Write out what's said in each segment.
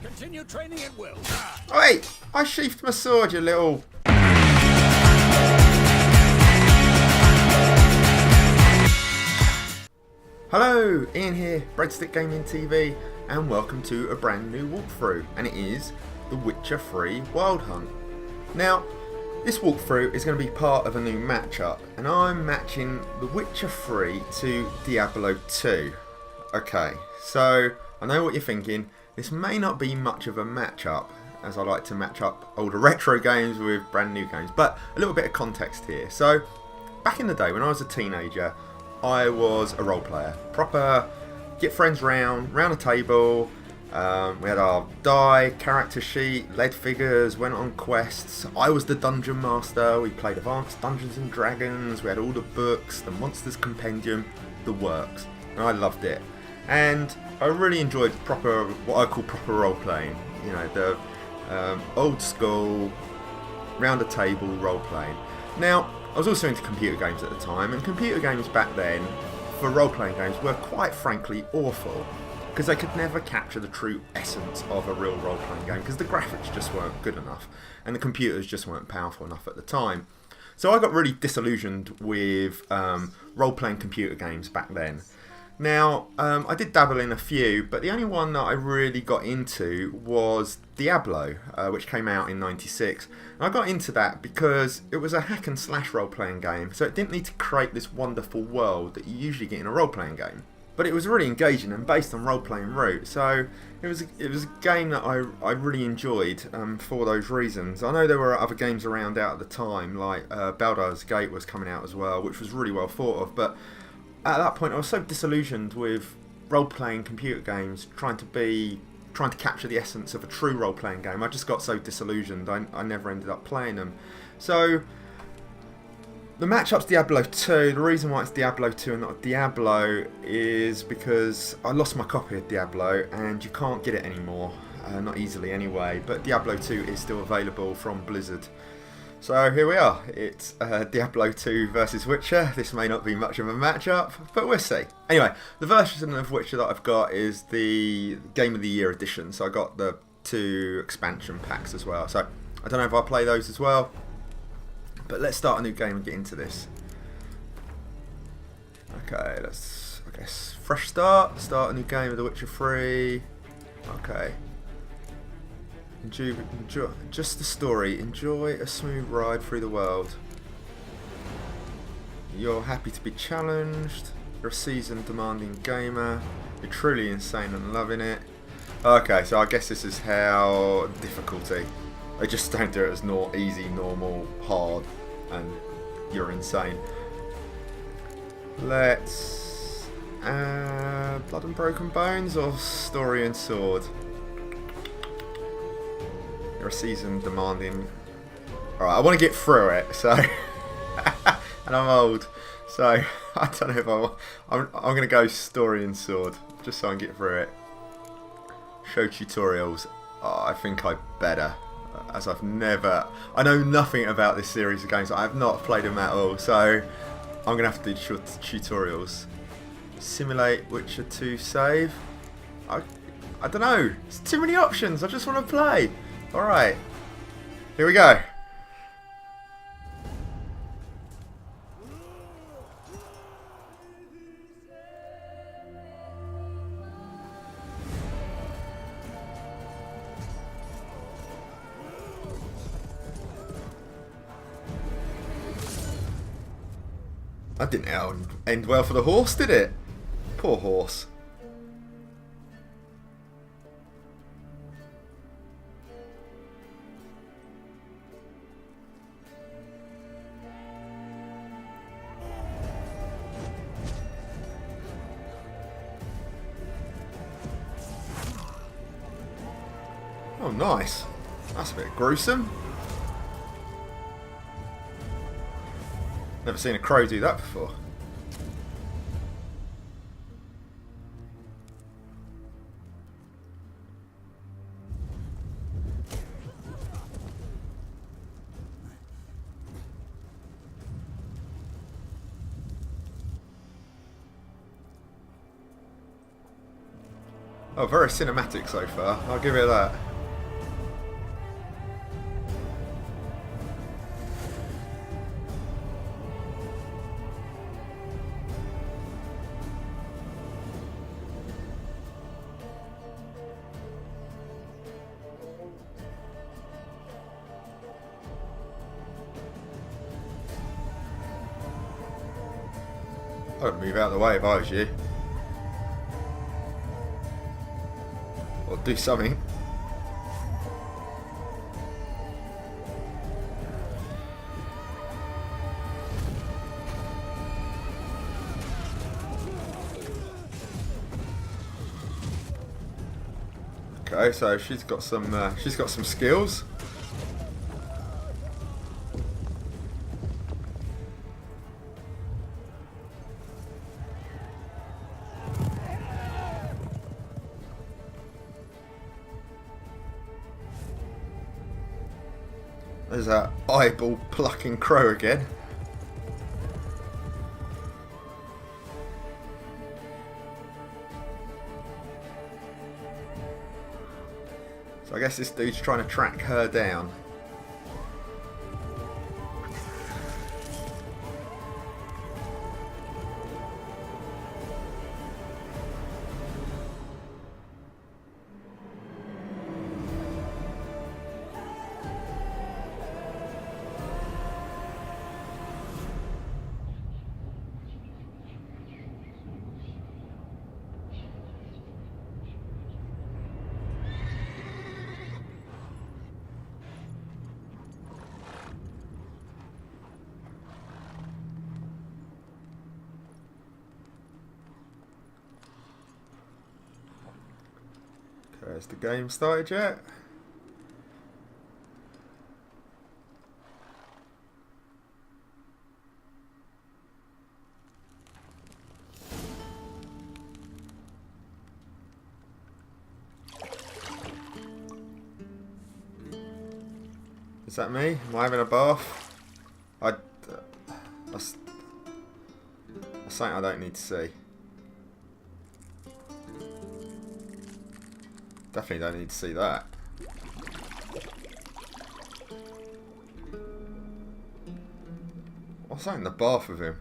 Continue training at will. Wait! I sheathed my sword, you little... Hello, Ian here, Breadstick Gaming TV, and welcome to a brand new walkthrough, and it is The Witcher 3 Wild Hunt. Now, this walkthrough is going to be part of a new matchup, and I'm matching The Witcher 3 to Diablo 2. Okay, so I know what you're thinking, this may not be much of a matchup, as I like to match up older retro games with brand new games, but a little bit of context here. So, back in the day when I was a teenager, I was a role player. Proper, get friends round a table, we had our die, character sheet, led figures, went on quests. I was the dungeon master, we played Advanced Dungeons and Dragons, we had all the books, the Monsters Compendium, the works. And I loved it. And I really enjoyed proper, what I call proper role playing. You know, the old school, round a table role playing. Now, I was also into computer games at the time, and computer games back then, for role-playing games, were quite frankly awful, because they could never capture the true essence of a real role-playing game, because the graphics just weren't good enough, and the computers just weren't powerful enough at the time. So I got really disillusioned with role-playing computer games back then. Now, I did dabble in a few, but the only one that I really got into was Diablo, which came out in '96. And I got into that because it was a hack and slash role-playing game, so it didn't need to create this wonderful world that you usually get in a role-playing game. But it was really engaging and based on role-playing roots, so it was a game that I really enjoyed for those reasons. I know there were other games around out at the time, like Baldur's Gate was coming out as well, which was really well thought of, but at that point I was so disillusioned with role-playing computer games trying to capture the essence of a true role-playing game. I just got so disillusioned I never ended up playing them. So the matchup's Diablo 2. The reason why it's Diablo 2 and not Diablo is because I lost my copy of Diablo and you can't get it anymore, not easily anyway, but Diablo 2 is still available from Blizzard. So here we are, it's Diablo 2 versus Witcher. This may not be much of a matchup, but we'll see. Anyway, the version of Witcher that I've got is the Game of the Year edition, so I got the 2 expansion packs as well. So I don't know if I'll play those as well, but let's start a new game and get into this. Okay, let's, I guess, fresh start a new game of The Witcher 3. Okay. Enjoy just the story. Enjoy a smooth ride through the world. You're happy to be challenged. You're a seasoned, demanding gamer. You're truly insane and loving it. Okay, so I guess this is how difficulty. They just don't do it as easy, normal, hard, and you're insane. Let's Blood and Broken Bones or Story and Sword. You're a seasoned, demanding... Alright, I want to get through it, so... and I'm old, so I don't know if I'm going to go Story and Sword, just so I can get through it. Show tutorials. Oh, I think I better, as I know nothing about this series of games. I have not played them at all, so I'm going to have to do tutorials. Simulate Witcher 2 save. I don't know, it's too many options, I just want to play. Alright, here we go. That didn't end well for the horse, did it? Poor horse. Oh, nice. That's a bit gruesome. Never seen a crow do that before. Oh, very cinematic so far. I'll give it that. I'd move out of the way if I was you. Or do something. Okay, so she's got some skills. There's that eyeball plucking crow again. So I guess this dude's trying to track her down. Okay, has the game started yet? Is that me? Am I having a bath? That's something I don't need to see. Definitely don't need to see that. What's that in the bath with him?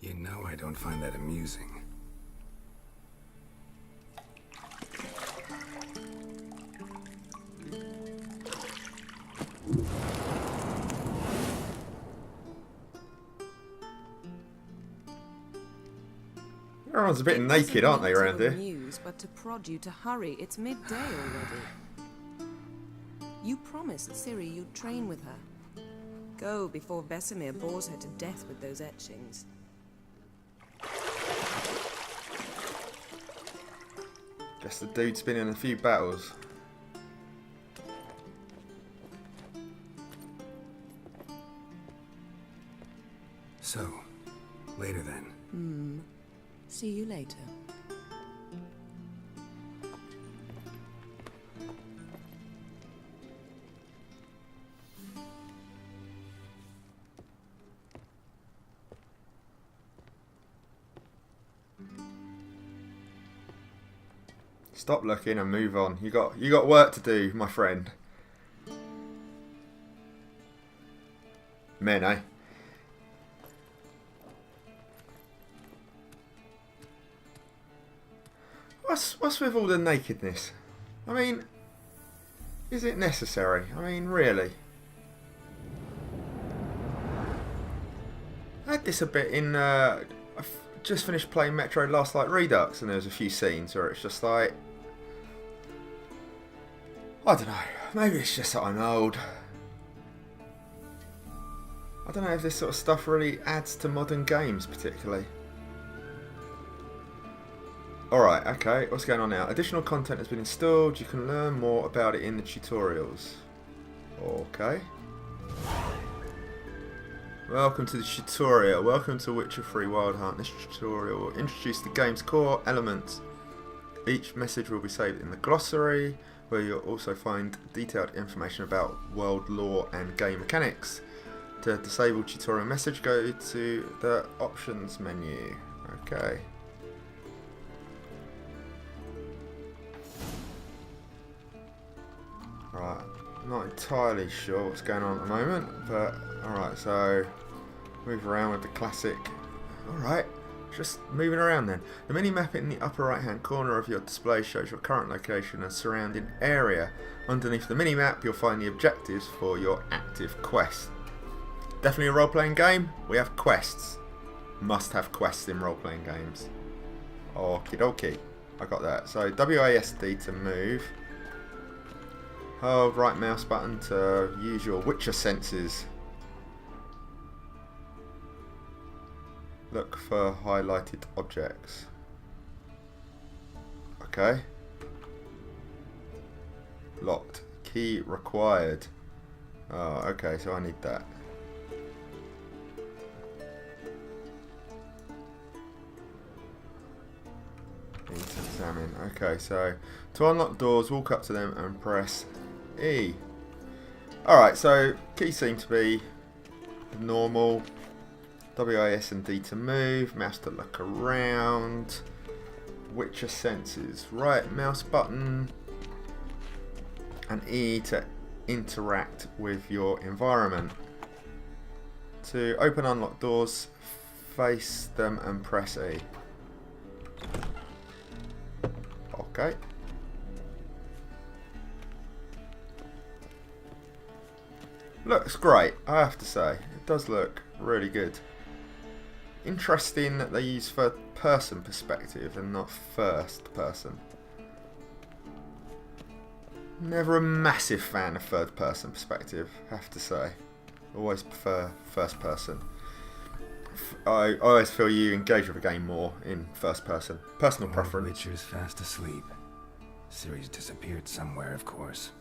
You know I don't find that amusing. Everyone's a bit naked, aren't they, around here? News, but to prod you to hurry. It's midday already. You promised Ciri you'd train with her. Go before Vesemir bores her to death with those etchings. Guess the dude's been in a few battles. So, later then. See you later. Stop looking and move on. You got work to do, my friend. Men, eh? What's with all the nakedness? I mean, is it necessary? I mean, really? I had this a bit in. I've just finished playing Metro Last Light Redux, and there was a few scenes where it's just like, I don't know. Maybe it's just that I'm old. I don't know if this sort of stuff really adds to modern games particularly. Alright, okay, what's going on now? Additional content has been installed. You can learn more about it in the tutorials. Okay. Welcome to the tutorial. Welcome to Witcher 3 Wild Hunt. This tutorial will introduce the game's core elements. Each message will be saved in the glossary, where you'll also find detailed information about world lore and game mechanics. To disable tutorial message, go to the options menu. Okay. Right, I'm not entirely sure what's going on at the moment, but alright, so move around with the classic. Alright, just moving around then. The mini-map in the upper right hand corner of your display shows your current location and surrounding area. Underneath the mini-map you'll find the objectives for your active quest. Definitely a role-playing game, we have quests. Must have quests in role-playing games. Okie dokie, I got that. So WASD to move. Hold right mouse button to use your Witcher senses. Look for highlighted objects. Okay. Locked. Key required. Oh, okay, so I need that. Need to examine. Okay, so to unlock doors, walk up to them and press E. Alright, so keys seem to be normal. WAS and D to move, mouse to look around, Witcher senses, right mouse button and E to interact with your environment. To open unlock doors, face them and press E. Okay. Looks great, I have to say. It does look really good. Interesting that they use third person perspective and not first person. Never a massive fan of third person perspective, have to say. Always prefer first person. I always feel you engage with a game more in first person. Personal preference. Witcher's fast asleep. Ciri's disappeared somewhere, of course.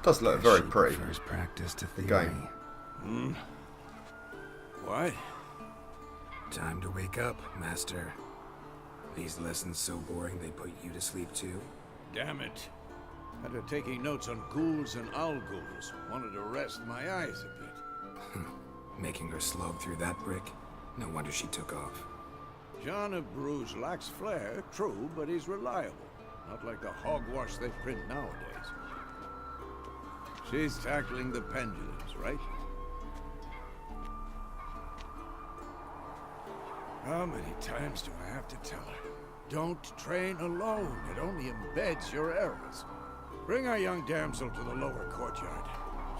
Does look very pretty. First practice to The theory. game. What? Time to wake up, Master. These lessons so boring they put you to sleep too? Damn it. After taking notes on ghouls and owl ghouls, wanted to rest my eyes a bit. Making her slog through that brick? No wonder she took off. John of Bruges lacks flair, true, but he's reliable. Not like the hogwash they print nowadays. She's tackling the pendulums, right? How many times do I have to tell her? Don't train alone. It only embeds your errors. Bring our young damsel to the lower courtyard.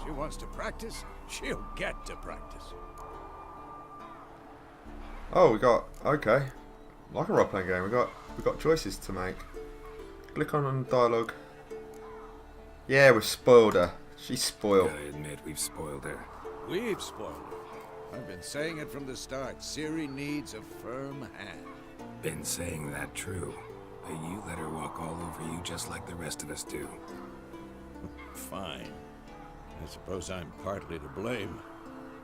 She wants to practice, she'll get to practice. Oh, we got, okay. Like a role-playing game, we got choices to make. Click on dialogue. Yeah, we've spoiled her. She's spoiled. Gotta admit, we've spoiled her. We've spoiled her. I've been saying it from the start. Ciri needs a firm hand. Been saying that true. But you let her walk all over you just like the rest of us do. Fine. I suppose I'm partly to blame.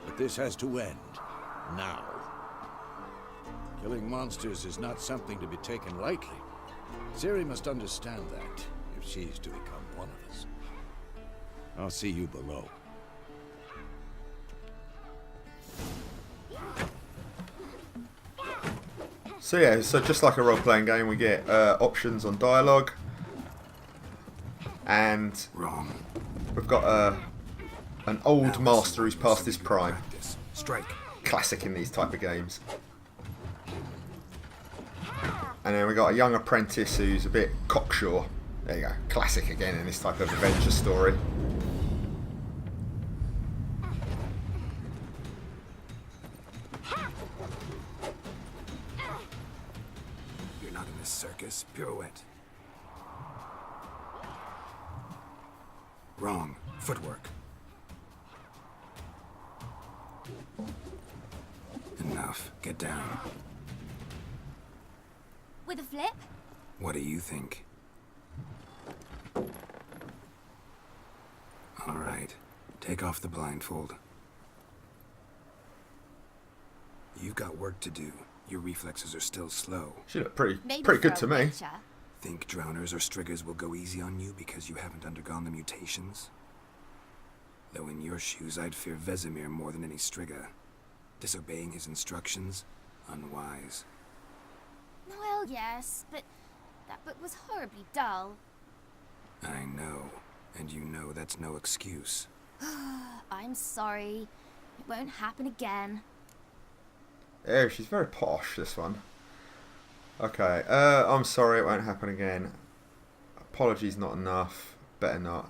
But this has to end. Now. Killing monsters is not something to be taken lightly. Ciri must understand that, if she's to become one of us. I'll see you below. So yeah, so just like a role-playing game, we get options on dialogue. And Wrong. we've got an old Now master who's listen past to his your prime. practice. Strike. Classic in these type of games. And then we got a young apprentice who's a bit cocksure. There you go. Classic again in this type of adventure story. You're not in this circus. Pirouette. Wrong. Footwork. Enough. Get down. With a flip? What do you think? Take off the blindfold. You've got work to do. Your reflexes are still slow. She looked pretty Maybe good for to a me. witcher. Think drowners or striggers will go easy on you because you haven't undergone the mutations? Though in your shoes, I'd fear Vesemir more than any strigger. Disobeying his instructions? Unwise. Well, yes, but that book was horribly dull. I know. And you know that's no excuse. I'm sorry. It won't happen again. Yeah, she's very posh, this one. Okay, I'm sorry, it won't happen again. Apologies not enough. Better not.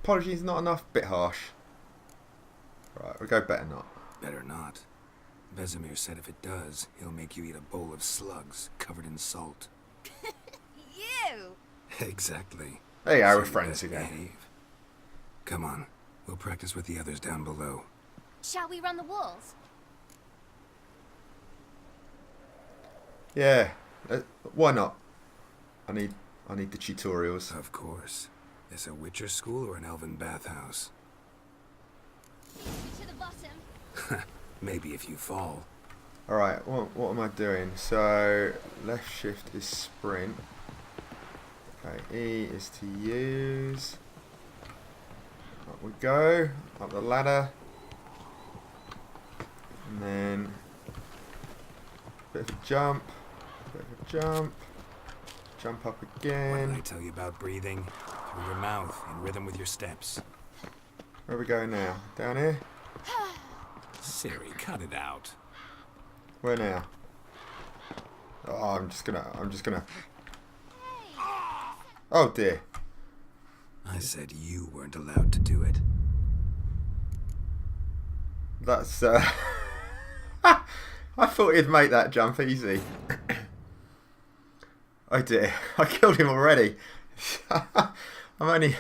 Apologies not enough, bit harsh. Right, we'll go better not. Better not. Vesemir said if it does, he'll make you eat a bowl of slugs covered in salt. You! Exactly. There you go, So we're you friends best again. behave. Come on, we'll practice with the others down below. Shall we run the walls? Yeah, why not? I need the tutorials. Of course. Is a Witcher school or an elven bathhouse? To the bottom. Maybe if you fall. Alright, what am I doing? So, left shift is sprint. Okay, E is to use. Up we go, up the ladder. And then, bit of a jump, jump up What did again. I tell you about breathing? Through your mouth, in rhythm with your steps. Where are we going now? Down here? Siri, cut it out. Where now? Oh, I'm just gonna. Oh dear. I said you weren't allowed to do it. That's I thought he'd make that jump easy. Oh dear, I killed him already. I'm only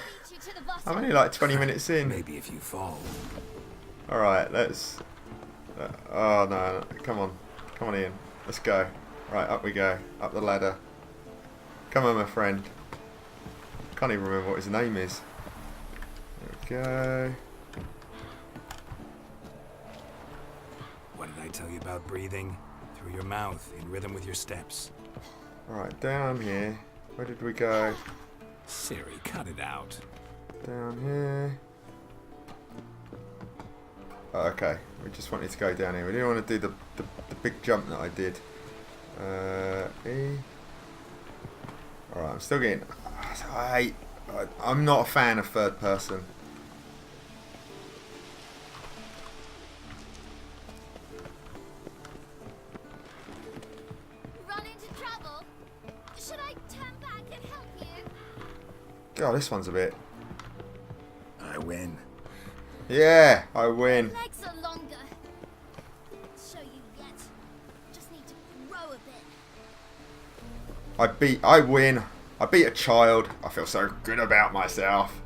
like 20 minutes in. Maybe if you fall. Alright, let's... oh no, come on Ian, let's go. Right, up we go, up the ladder. Come on my friend. Can't even remember what his name is. There we go. What did I tell you about breathing? Through your mouth, in rhythm with your steps. Right, down here. Where did we go? Siri, cut it out. Down here. Oh, okay, we just wanted to go down here. We didn't want to do the big jump that I did. E. Alright, I'm still getting... I'm not a fan of third person. Run into trouble? Should I turn back and help you? God, this one's a bit... I win. Yeah, I win. Legs are longer. Show you yet. Just need to grow a bit. I win. I beat a child. I feel so good about myself.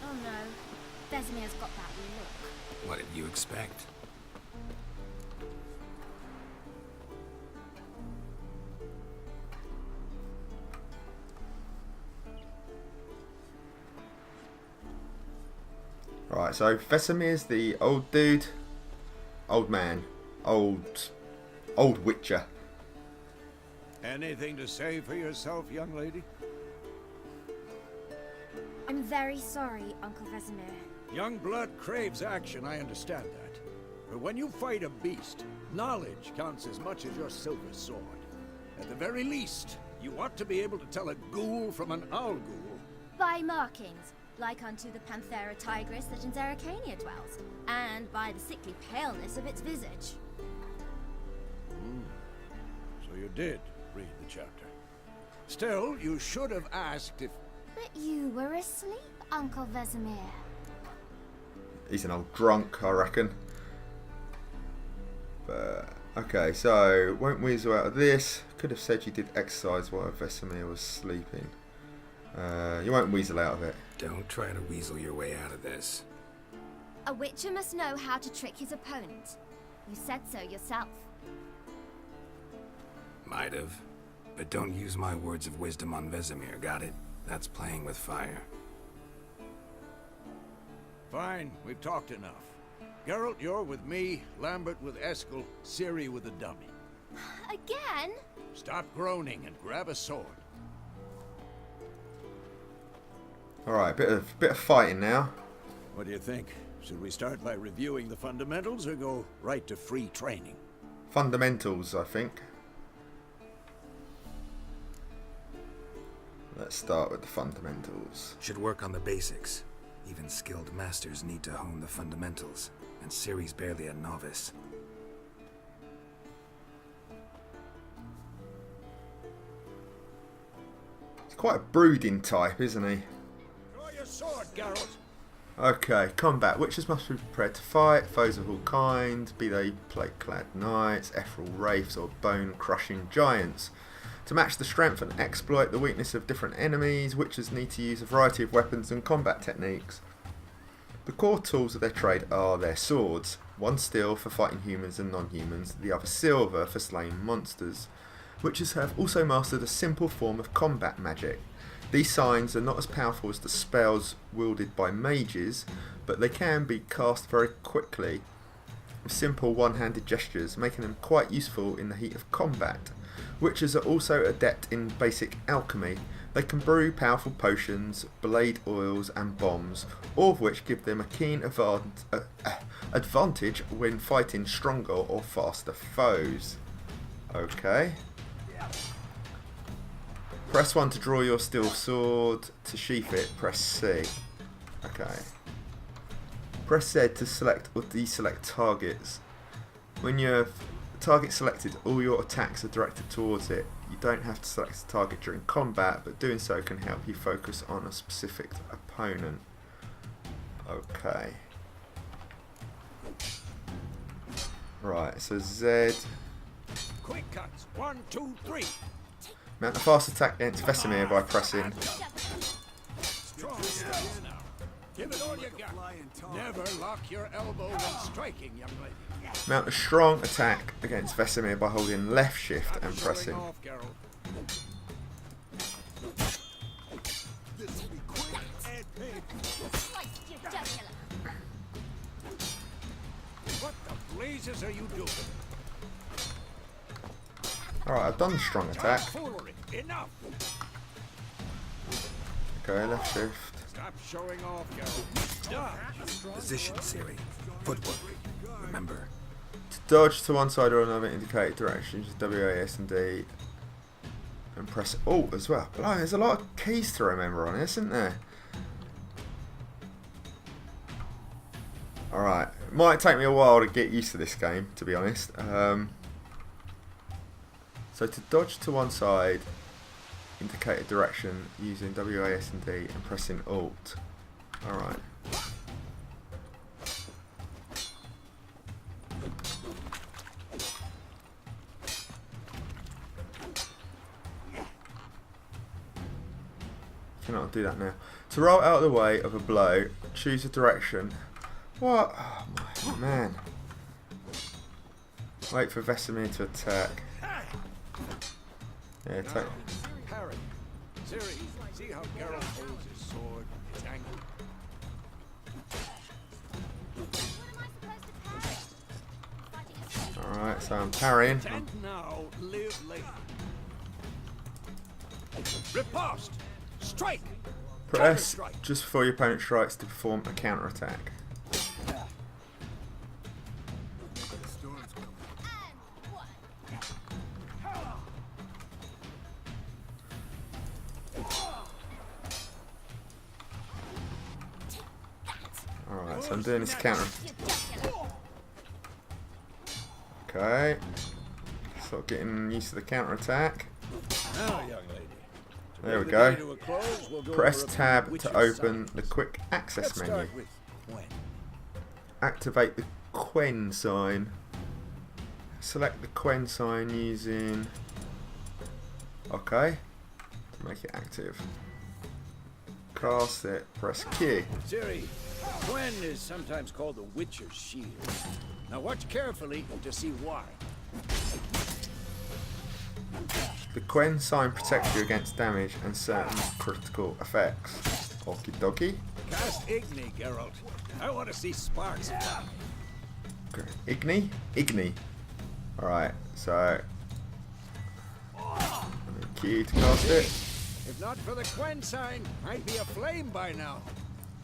Oh no. Vesemir's got that look. What did you expect? Right, so Vesemir's the old dude. Old man. Old Witcher. Anything to say for yourself, young lady? I'm very sorry, Uncle Vesemir. Young blood craves action, I understand that. But when you fight a beast, knowledge counts as much as your silver sword. At the very least, you ought to be able to tell a ghoul from an owl ghoul. By markings, like unto the Panthera tigris that in Zeracania dwells, and by the sickly paleness of its visage. So you did read the chapter. Still, you should have asked if... But you were asleep, Uncle Vesemir. He's an old drunk, I reckon. But, okay, so, won't weasel out of this. Could have said you did exercise while Vesemir was sleeping. You won't weasel out of it. Don't try to weasel your way out of this. A witcher must know how to trick his opponent. You said so yourself. Might have. But don't use my words of wisdom on Vesemir, got it? That's playing with fire. Fine, we've talked enough. Geralt, you're with me, Lambert with Eskel, Ciri with the dummy. Again? Stop groaning and grab a sword. Alright, bit of fighting now. What do you think? Should we start by reviewing the fundamentals or go right to free training? Fundamentals, I think. Let's start with the fundamentals. Should work on the basics. Even skilled masters need to hone the fundamentals, and Ciri's barely a novice. He's quite a brooding type, isn't he? Draw your sword, Geralt! Okay, combat. Witches must be prepared to fight. Foes of all kinds, be they plate-clad knights, ethereal wraiths, or bone-crushing giants. To match the strength and exploit the weakness of different enemies, witches need to use a variety of weapons and combat techniques. The core tools of their trade are their swords, one steel for fighting humans and non-humans, the other silver for slaying monsters. Witches have also mastered a simple form of combat magic. These signs are not as powerful as the spells wielded by mages, but they can be cast very quickly with simple one-handed gestures, making them quite useful in the heat of combat. Witches are also adept in basic alchemy. They can brew powerful potions, blade oils and bombs, all of which give them a keen advantage when fighting stronger or faster foes. Okay. Press 1 to draw your steel sword. To sheath it, press C. Okay. Press Z to select or deselect targets. When you're target selected, all your attacks are directed towards it. You don't have to select a target during combat, but doing so can help you focus on a specific opponent. Okay. Right, so Z. Quick cuts! 1, 2, 3! Mount a fast attack against Vesemir by pressing. Strong steps now. Give it all you got. Never lock your elbow when striking, young lady. Mount a strong attack against Vesemir by holding left shift and pressing. Off, Geralt. What the blazes are you doing? Alright, I've done the strong attack. Foolery. Enough. Okay, left shift. Stop showing off, Geralt. Dodge. Position, Ciri. Footwork. Remember. To dodge to one side or another, indicate directions, WAS and D. And press Alt as well. But there's a lot of keys to remember on this, isn't there? Alright, it might take me a while to get used to this game, to be honest. So to dodge to one side, indicate a direction using WAS and D and pressing Alt. Alright. Cannot do that now. To roll out of the way of a blow, choose a direction. What? Oh my man. Wait for Vesemir to attack. Yeah, attack. Parry. Ciri, see how Geralt holds his sword, his angle. Alright, so I'm parrying. Stand now, live later. Riposte! Strike! Press Counter-strike. just before your opponent strikes to perform a counter attack. Alright, so I'm doing this counter. Okay. Sort of getting used to the counter attack. Now, young lady. To There we bring go. the day to a close, we'll go Press over a few tab witches' to open signs. the quick access Let's menu. start with when. Activate the Quen sign. Select the Quen sign using... Okay. To make it active. Cast it, press Q. Ciri, Gwen is sometimes called the Witcher's Shield. Now watch carefully to see why. The Quen sign protects you against damage and certain critical effects. Okie dokie. Cast Igni, Geralt. I want to see sparks fly. Igni? Igni. Alright, so... key to cast it. If not for the Quen sign, I'd be aflame by now.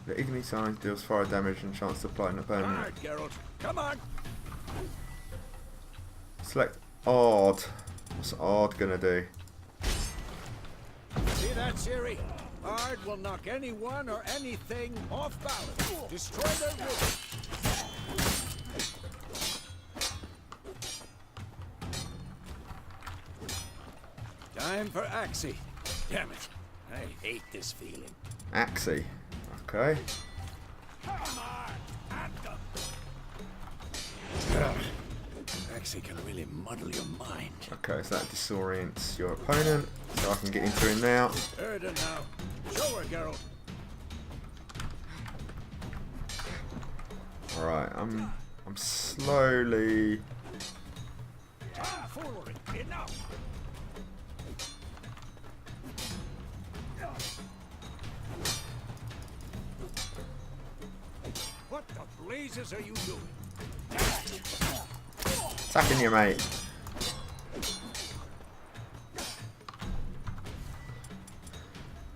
The Igni sign deals fire damage and chance to apply an opponent. Alright, Geralt. Come on. Select Odd. What's Odd gonna do? See that, Ciri? Ard will knock anyone or anything off balance. Destroy their rhythm. Time for Axie. Damn it. I hate this feeling. Axie. Okay. Come on, at them. Axie can really muddle your mind. Okay, so that disorients your opponent. So I can get into him now. Heard her now. Show her, Geralt. Alright, I'm slowly... Foolery. Enough. What the blazes are you doing? Attacking you, mate.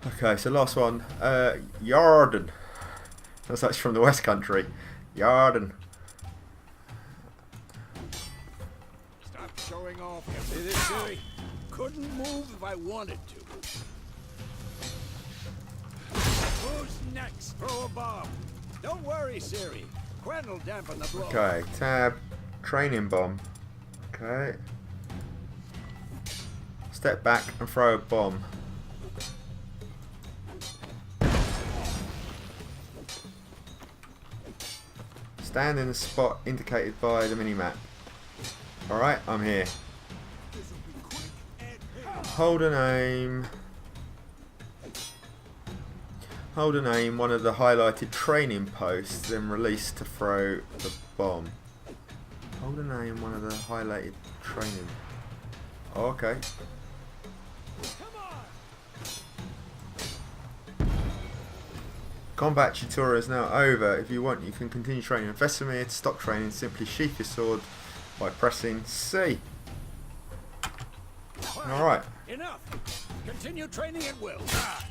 Okay, so last one. Yarden. That's actually from the West Country. Yarden. Stop showing off. See this, Ciri? Couldn't move if I wanted to. Who's next? Throw a bomb. Don't worry, Ciri. Quen will dampen the blow. Okay, tab. Training bomb. Okay. Step back and throw a bomb. Stand in the spot indicated by the minimap. Alright, I'm here. Hold and aim. Hold and aim one of the highlighted training posts, then release to throw the bomb. Hold and aim one of the highlighted training. Oh, okay. Combat tutorial is now over. If you want, you can continue training. Vesemir, to stop training, simply sheath your sword by pressing C. Alright. Enough. Continue training at will.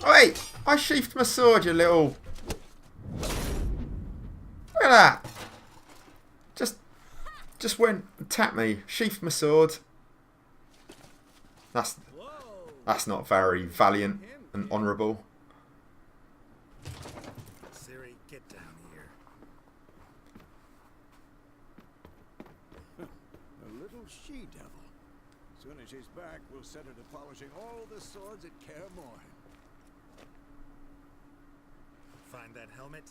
Wait! I sheathed my sword, you little... Look at that! Just went and tapped me. Sheathed my sword. That's not very valiant and honourable. Ciri, get down here. A little she-devil. As soon as she's back, we'll set her to polishing all the swords at Kaer Morhen. Find that helmet?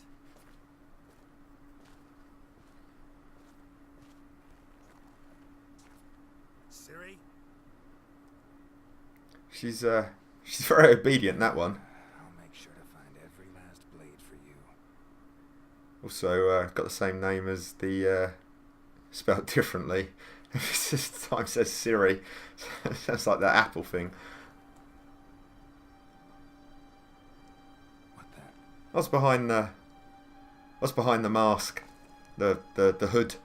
Ciri? She's very obedient, that one. I'll make sure to find every last blade for you. Also, got the same name as the, spelled differently. This time says Siri. Sounds like that Apple thing. What the? What's behind the mask? The hood.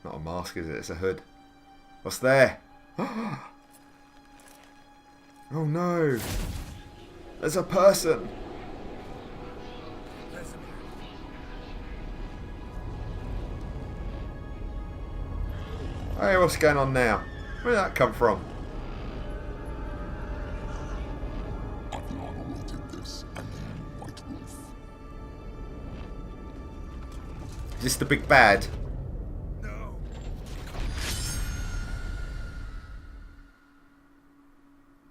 Not a mask, is it? It's a hood. What's there? Oh no! There's a person! Hey, what's going on now? Where did that come from? Adriana will take this, and then White Wolf. Is this the big bad? No.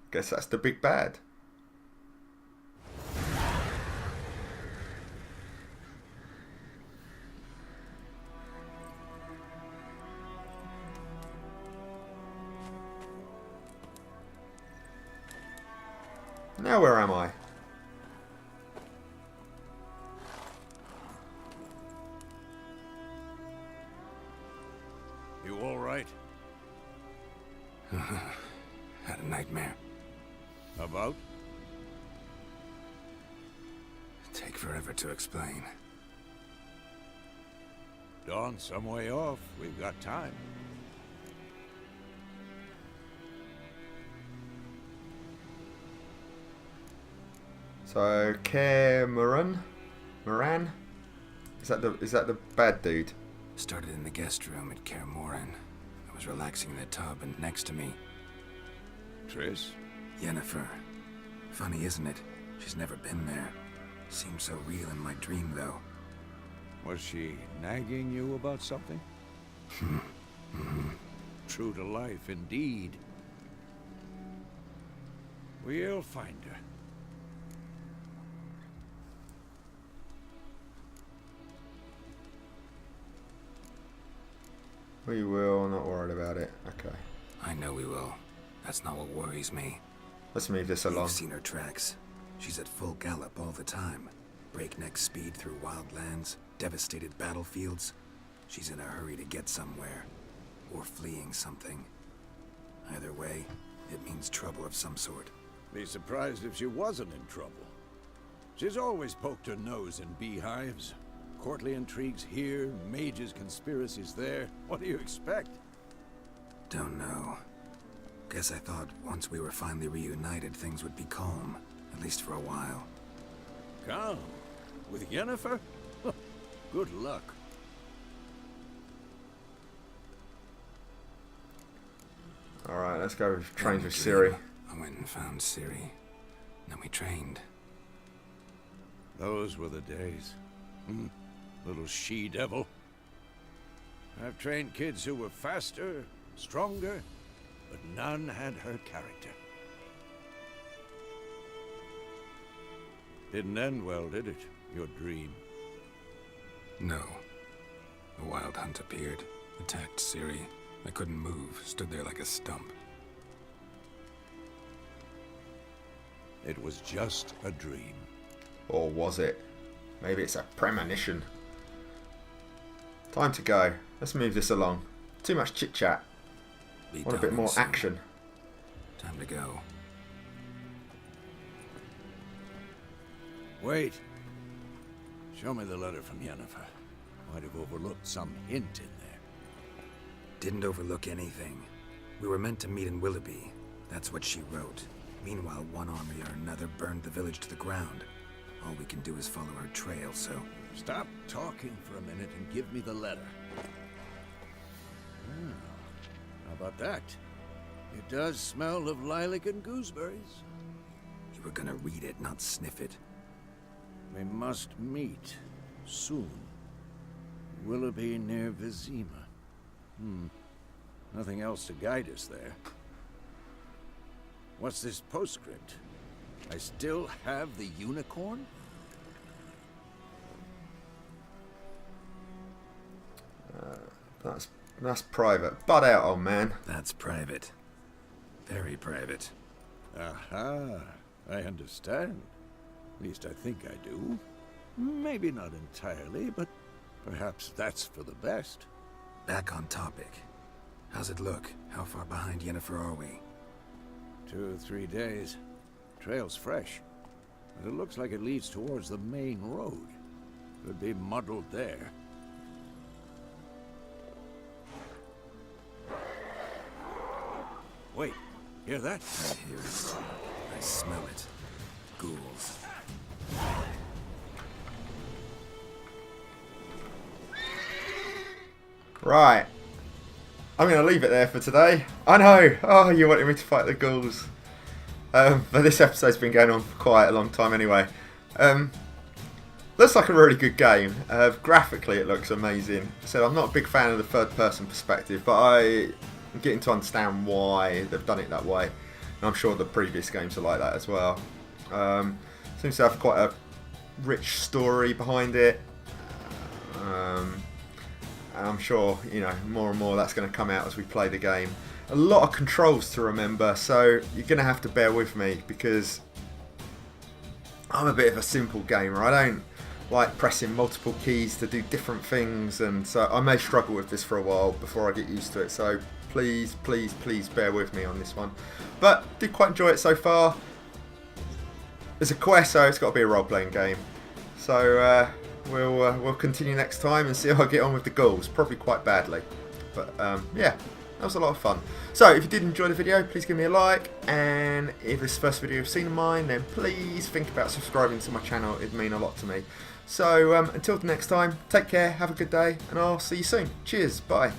Guess that's the big bad. Now where am I? You all right? Had enough. Take forever to explain. Dawn's some way off. We've got time. So Moran? Is that the bad dude? Started in the guest room at Kaer Morhen. I was relaxing in the tub, and next to me, Triss? Yennefer. Funny, isn't it? She's never been there. Seemed so real in my dream, though. Was she nagging you about something? True to life, indeed. We'll find her. We will, not worried about it. Okay. I know we will. That's not what worries me. Let's move this along. You've seen her tracks. She's at full gallop all the time. Breakneck speed through wildlands, devastated battlefields. She's in a hurry to get somewhere. Or fleeing something. Either way, it means trouble of some sort. Be surprised if she wasn't in trouble. She's always poked her nose in beehives. Courtly intrigues here, mages' conspiracies there. What do you expect? Don't know. Guess I thought once we were finally reunited, things would be calm. At least for a while. Calm? With Yennefer? Good luck. Alright, let's go train with Dream. Ciri. I went and found Ciri. Then we trained. Those were the days. Little she-devil. I've trained kids who were faster, stronger, but none had her character. Didn't end well, did it? Your dream? No. The Wild Hunt appeared, attacked Ciri. I couldn't move, stood there like a stump. It was just a dream. Or was it? Maybe it's a premonition. Time to go. Let's move this along. Too much chit-chat. Be Want a done bit more soon. action. Time to go. Wait. Show me the letter from Yennefer. Might have overlooked some hint in there. Didn't overlook anything. We were meant to meet in Willoughby. That's what she wrote. Meanwhile, one army or another burned the village to the ground. All we can do is follow her trail, so... Stop talking for a minute and give me the letter. How about that? It does smell of lilac and gooseberries. You were gonna read it, not sniff it. We must meet soon. Willoughby near Vizima. Nothing else to guide us there. What's this postscript? I still have the unicorn? That's private. Butt out, old man. That's private. Very private. Aha, I understand. At least I think I do. Maybe not entirely, but perhaps that's for the best. Back on topic. How's it look? How far behind Yennefer are we? 2 or 3 days. Trail's fresh, but it looks like it leads towards the main road. Could be muddled there. Wait, hear that? I hear it. I smell it. Ghouls. Right. I'm going to leave it there for today. I know. Oh, you wanted me to fight the ghouls. But this episode's been going on for quite a long time anyway. Looks like a really good game. Graphically, it looks amazing. So I'm not a big fan of the third-person perspective, but I'm getting to understand why they've done it that way. And I'm sure the previous games are like that as well. Seems to have quite a rich story behind it. And I'm sure, you know, more and more that's going to come out as we play the game. A lot of controls to remember, so you're going to have to bear with me because I'm a bit of a simple gamer. I don't like pressing multiple keys to do different things, and so I may struggle with this for a while before I get used to it. So please, please, please bear with me on this one. But did quite enjoy it so far. It's a quest, so it's got to be a role-playing game. So we'll continue next time and see how I get on with the ghouls. Probably quite badly, but yeah, that was a lot of fun. So if you did enjoy the video, please give me a like, and if this is the first video you've seen of mine, then please think about subscribing to my channel. It'd mean a lot to me. So until the next time, take care, have a good day, and I'll see you soon. Cheers, bye.